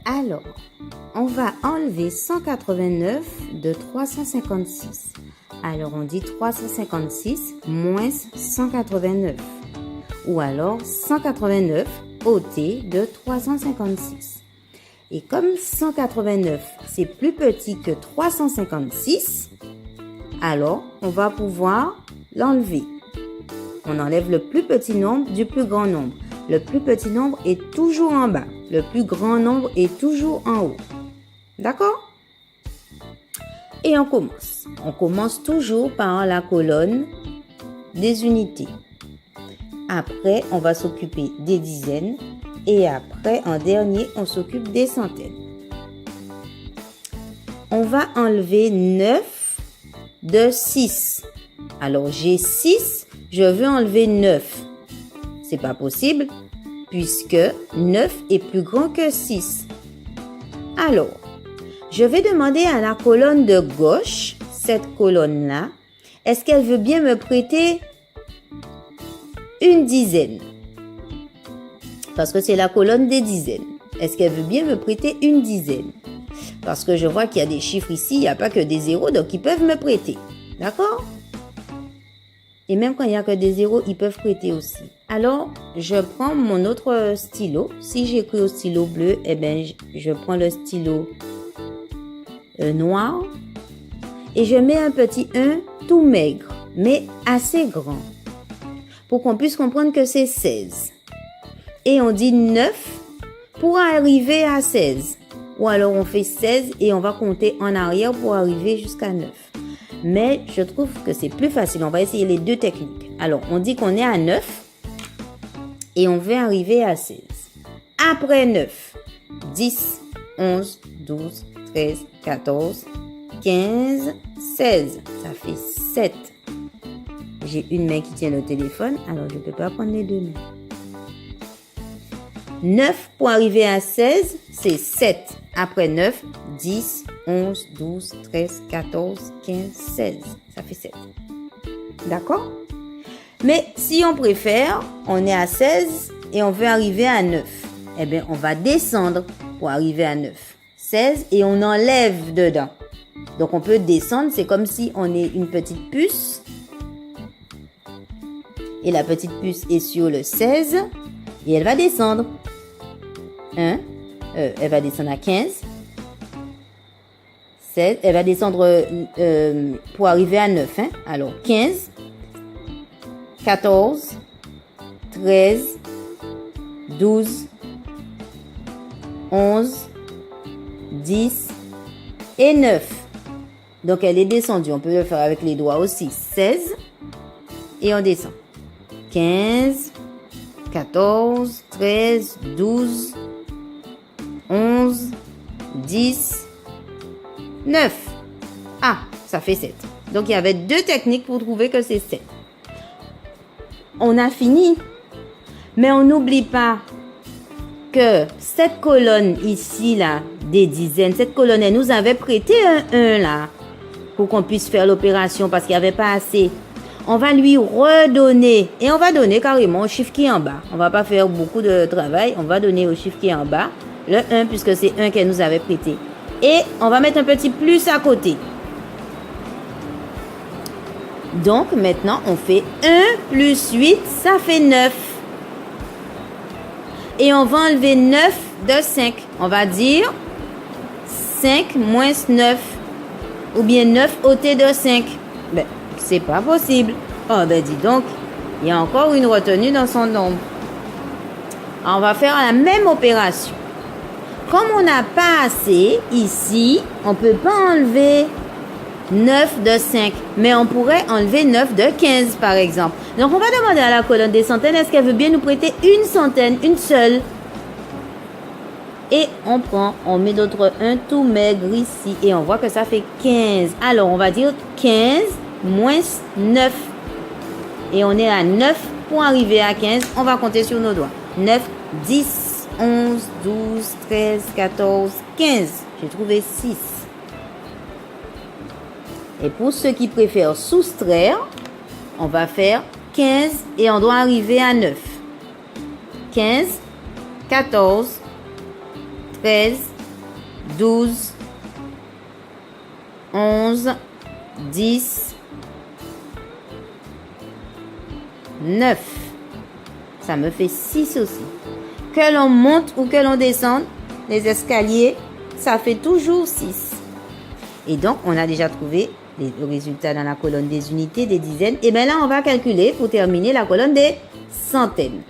Alors, on va enlever 189 de 356. Alors, on dit 356 moins 189. Ou alors 189 ôté de 356. Et comme 189, c'est plus petit que 356, alors on va pouvoir l'enlever. On enlève le plus petit nombre du plus grand nombre. Le plus petit nombre est toujours en bas. Le plus grand nombre est toujours en haut. D'accord? Et on commence. On commence toujours par la colonne des unités. Après, on va s'occuper des dizaines. Et après, en dernier, on s'occupe des centaines. On va enlever 9 de 6. Alors, j'ai 6, je veux enlever 9. C'est pas possible puisque 9 est plus grand que 6. Alors, je vais demander à la colonne de gauche, cette colonne-là, est-ce qu'elle veut bien me prêter une dizaine? Parce que c'est la colonne des dizaines. Est-ce qu'elle veut bien me prêter une dizaine? Parce que je vois qu'il y a des chiffres ici, il n'y a pas que des zéros, donc ils peuvent me prêter. D'accord? Et même quand il n'y a que des zéros, ils peuvent prêter aussi. Alors, je prends mon autre stylo. Si j'écris au stylo bleu, eh bien, je prends le stylo noir. Et je mets un petit 1 tout maigre, mais assez grand. Pour qu'on puisse comprendre que c'est 16. Et on dit 9 pour arriver à 16. Ou alors on fait 16 et on va compter en arrière pour arriver jusqu'à 9. Mais je trouve que c'est plus facile. On va essayer les deux techniques. Alors, on dit qu'on est à 9 et on veut arriver à 16. Après 9, 10, 11, 12, 13, 14, 15, 16. Ça fait 7. J'ai une main qui tient le téléphone, alors je ne peux pas prendre les deux mains. 9 pour arriver à 16, c'est 7. Après 9, 10, 11, 12, 13, 14, 15, 16. Ça fait 7. D'accord? Mais si on préfère, on est à 16 et on veut arriver à 9. Eh bien, on va descendre pour arriver à 9. 16 et on enlève dedans. Donc, on peut descendre. C'est comme si on est une petite puce. Et la petite puce est sur le 16. Et elle va descendre. Elle va descendre à 15. 16. Elle va descendre pour arriver à 9. Alors, 15. 14. 13. 12. 11. 10. Et 9. Donc, elle est descendue. On peut le faire avec les doigts aussi. 16. Et on descend. 15. 14. 13. 12. 11, 10, 9. Ah, ça fait 7. Donc, il y avait deux techniques pour trouver que c'est 7. On a fini. Mais on n'oublie pas que cette colonne ici, là, des dizaines, cette colonne, elle nous avait prêté un 1, là, pour qu'on puisse faire l'opération parce qu'il n'y avait pas assez. On va lui redonner. Et on va donner carrément au chiffre qui est en bas. On ne va pas faire beaucoup de travail. On va donner au chiffre qui est en bas. Le 1, puisque c'est 1 qu'elle nous avait prêté. Et on va mettre un petit plus à côté. Donc, maintenant, on fait 1 plus 8, ça fait 9. Et on va enlever 9 de 5. On va dire 5 moins 9. Ou bien 9 ôté de 5. Ben, c'est pas possible. Oh, ben dis donc, il y a encore une retenue dans son nombre. Alors, on va faire la même opération. Comme on n'a pas assez ici, on ne peut pas enlever 9 de 5. Mais on pourrait enlever 9 de 15, par exemple. Donc, on va demander à la colonne des centaines, est-ce qu'elle veut bien nous prêter une centaine, une seule? Et on met notre 1 tout maigre ici. Et on voit que ça fait 15. Alors, on va dire 15 moins 9. Et on est à 9 pour arriver à 15. On va compter sur nos doigts. 9, 10. 11, 12, 13, 14, 15. J'ai trouvé 6. Et pour ceux qui préfèrent soustraire, on va faire 15 et on doit arriver à 9. 15, 14, 13, 12, 11, 10, 9. Ça me fait 6 aussi. Que l'on monte ou que l'on descende les escaliers, ça fait toujours 6. Et donc, on a déjà trouvé le résultat dans la colonne des unités, des dizaines. Et bien là, on va calculer pour terminer la colonne des centaines.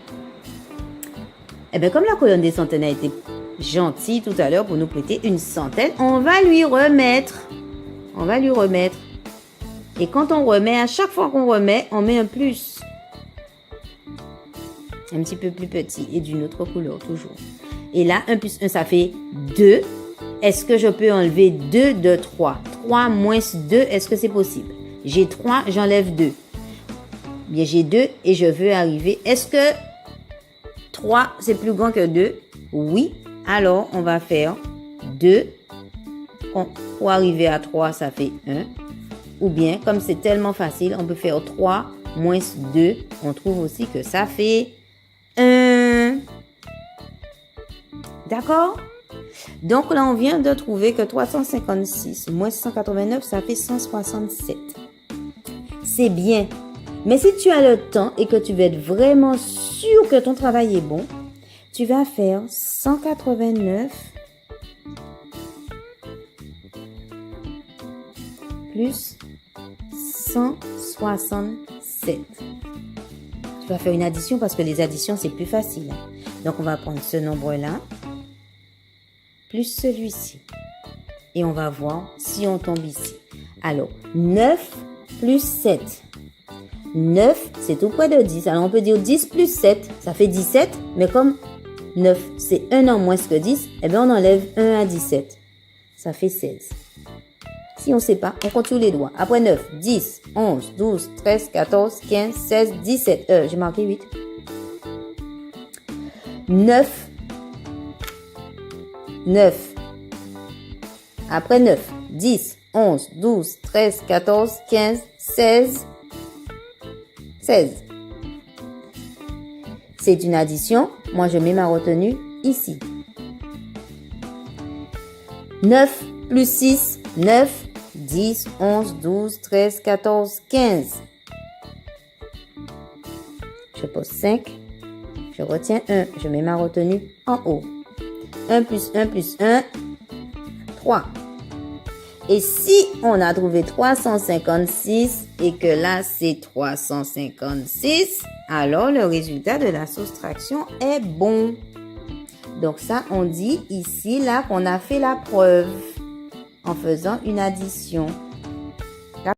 Et bien, comme la colonne des centaines a été gentille tout à l'heure pour nous prêter une centaine, on va lui remettre. Et quand on remet, à chaque fois qu'on remet, on met un plus. Un petit peu plus petit et d'une autre couleur toujours. Et là, 1 plus 1, ça fait 2. Est-ce que je peux enlever 2 de 3? 3 moins 2, est-ce que c'est possible? J'ai 3, j'enlève 2. Bien, j'ai 2 et je veux arriver. Est-ce que 3, c'est plus grand que 2? Oui. Alors, on va faire 2. Pour arriver à 3, ça fait 1. Ou bien, comme c'est tellement facile, on peut faire 3 moins 2. On trouve aussi que ça fait 1. D'accord? Donc là, on vient de trouver que 356 moins 189, ça fait 167. C'est bien. Mais si tu as le temps et que tu veux être vraiment sûr que ton travail est bon, tu vas faire 189 plus 167. Tu vas faire une addition parce que les additions, c'est plus facile. Donc, on va prendre ce nombre-là plus celui-ci. Et on va voir si on tombe ici. Alors, 9 plus 7. 9, c'est tout près de 10. Alors, on peut dire 10 plus 7, ça fait 17. Mais comme 9, c'est 1 en moins que 10, eh bien, on enlève 1 à 17. Ça fait 16. Si on ne sait pas, on compte sur les doigts. Après 9, 10, 11, 12, 13, 14, 15, 16, 17. J'ai marqué 8. 9. 9. Après 9, 10, 11, 12, 13, 14, 15, 16, 16. C'est une addition. Moi, je mets ma retenue ici. 9 plus 6, 9, 10, 11, 12, 13, 14, 15. Je pose 5. Je retiens 1. Je mets ma retenue en haut. 1 plus 1 plus 1, 3. Et si on a trouvé 356 et que là c'est 356, alors le résultat de la soustraction est bon. Donc ça, on dit ici là qu'on a fait la preuve en faisant une addition.